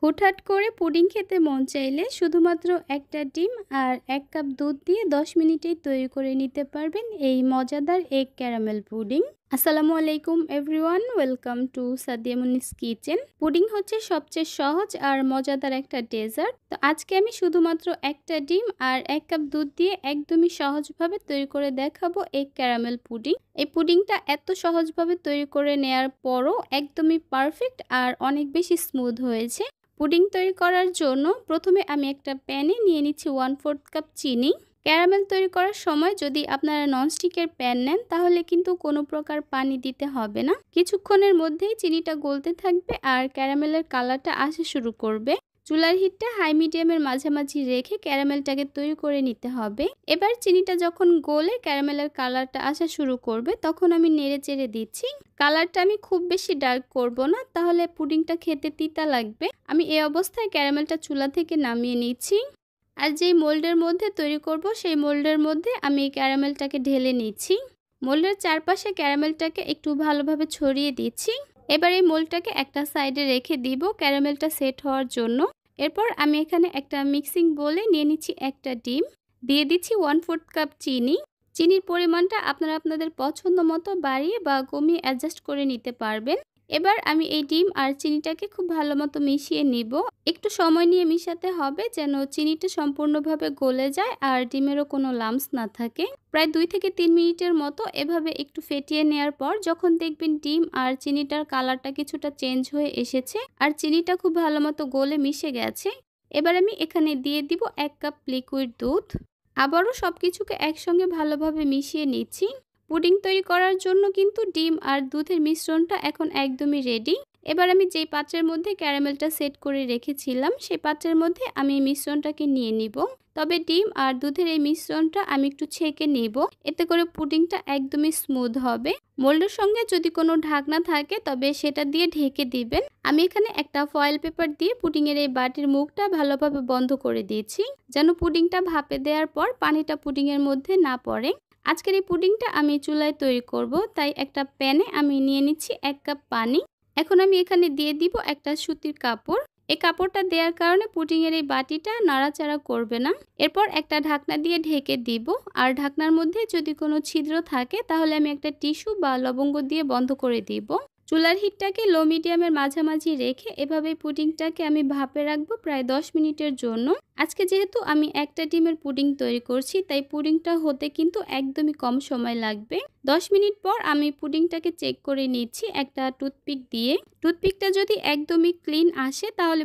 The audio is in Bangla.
হুটহাট করে পুডিং খেতে মন চাইলে শুধুমাত্র একটা ডিম আর ১ কাপ দুধ দিয়ে ১০ মিনিটেই তৈরি করে নিতে পারবেন এই মজাদার এগ ক্যারামেল পুডিং। আসসালামু আলাইকুম everyone, welcome to Sadia Munis kitchen. Pudding হচ্ছে সবচেয়ে সহজ আর মজাদার একটা ডেজার্ট। তো আজকে আমি শুধুমাত্র একটা ডিম আর ১ কাপ দুধ দিয়ে একদমই সহজভাবে তৈরি করে দেখাবো এগ ক্যারামেল পুডিং। এই পুডিংটা এত সহজভাবে তৈরি করে নেয়ার পরও একদমই পারফেক্ট আর অনেক বেশি স্মুথ হয়েছে। পুডিং তৈরি করার জন্য প্রথমে আমি একটা প্যানে নিয়ে নিচ্ছি 1/4 কাপ চিনি। ক্যারামেল তৈরি করার সময় যদি আপনারা ননস্টিকের প্যান নেন তাহলে কিন্তু কোনো প্রকার পানি দিতে হবে না। কিছুক্ষণের মধ্যেই চিনিটা গলতে থাকবে আর ক্যারামেলের কালারটা আসা শুরু করবে। চুলার হিটটা হাই মিডিয়ামের মাঝামাঝি রেখে ক্যারামেলটাকে তৈরি করে নিতে হবে। এবার চিনিটা যখন গলে ক্যারামেলের কালারটা আসা শুরু করবে তখন আমি নেড়ে চেড়ে দিচ্ছি। কালারটা আমি খুব বেশি ডার্ক করব না, তাহলে পুডিংটা খেতে তিতা লাগবে। আমি এই অবস্থায় ক্যারামেলটা চুলা থেকে নামিয়ে নিচ্ছি। আর যেই মোল্ডের মধ্যে তৈরি করব সেই মোল্ডের মধ্যে আমি ক্যারামেলটাকে ঢেলে নিচ্ছি। মোল্ডের চারপাশে ক্যারামেলটাকে একটু ভালোভাবে ছড়িয়ে দিচ্ছি। এবার এই মোল্ডটাকে একটা সাইডে রেখে দিব ক্যারামেলটা সেট হওয়ার জন্য। এরপর আমি এখানে একটা মিক্সিং বোলে নিয়ে নিচ্ছি একটা ডিম, দিয়ে দিচ্ছি 1/4 কাপ চিনি। চিনির পরিমাণটা আপনারা আপনাদের পছন্দ মতো বাড়িয়ে বা কমিয়ে অ্যাডজাস্ট করে নিতে পারবেন। এবার আমি এই ডিম আর চিনিটাকে খুব ভালো মতো মিশিয়ে নিব। একটু সময় নিয়ে মিশাতে হবে যেন চিনিটা সম্পূর্ণভাবে গলে যায় আর ডিমেরও কোনো লাম্পস না থাকে। প্রায় 2 থেকে 3 মিনিটের মতো এভাবে একটু ফেটিয়ে নেওয়ার পর যখন দেখবেন ডিম আর চিনিটার কালারটা কিছুটা চেঞ্জ হয়ে এসেছে আর চিনিটা খুব ভালো মতো গলে মিশে গেছে, এবার আমি এখানে দিয়ে দিব 1 কাপ লিকুইড দুধ। আবারও সবকিছুকে একসঙ্গে ভালোভাবে মিশিয়ে নিচ্ছি। পুডিং তৈরি করার জন্য কিন্তু ডিম আর দুধের মিশ্রণটা এখন একদমই রেডি। এবার আমি যেই পাত্রের মধ্যে ক্যারামেলটা সেট করে রেখেছিলাম সেই পাত্রের মধ্যে আমি এই মিশ্রণটাকে নিয়ে নিব। তবে ডিম আর দুধের এই মিশ্রণটা আমি একটু ছেঁকে নিব, এতে করে পুডিংটা একদমই স্মুথ হবে। মোল্ডের সঙ্গে যদি কোনো ঢাকনা থাকে তবে সেটা দিয়ে ঢেকে দিবেন। আমি এখানে একটা ফয়েল পেপার দিয়ে পুডিংয়ের এই বাটির মুখটা ভালোভাবে বন্ধ করে দিয়েছি, যেন পুডিংটা ভাপে দেওয়ার পর পানিটা পুডিংয়ের মধ্যে না পড়ে। আজকের এই পুডিংটা আমি চুলায় তৈরি করব, তাই একটা প্যানে আমি নিয়ে নিচ্ছি 1 কাপ পানি। এখন আমি এখানে দিয়ে দিব একটা সুতির কাপড়। এই কাপড়টা দেওয়ার কারণে পুডিংয়ের এই বাটিটা নাড়াচাড়া করবে না। এরপর একটা ঢাকনা দিয়ে ঢেকে দিব। আর ঢাকনার মধ্যে যদি কোনো ছিদ্র থাকে তাহলে আমি একটা টিস্যু বা লবঙ্গ দিয়ে বন্ধ করে দিব। চুলার হিটটাকে লো মিডিয়ামের মাঝামাঝি রেখে এভাবে পুডিংটাকে আমি ভাপে রাখবো প্রায় 10 মিনিটের জন্য। আজকে যেহেতু আমি একটা ডিমের পুডিং তৈরি করছি তাই পুডিংটা হতে কিন্তু একদমই কম সময় লাগবে। 10 মিনিট পর আমি পুডিংটাকে চেক করে নিচ্ছি একটা টুথপিক দিয়ে। টুথপিকটা যদি একদমই ক্লিন আসে তাহলে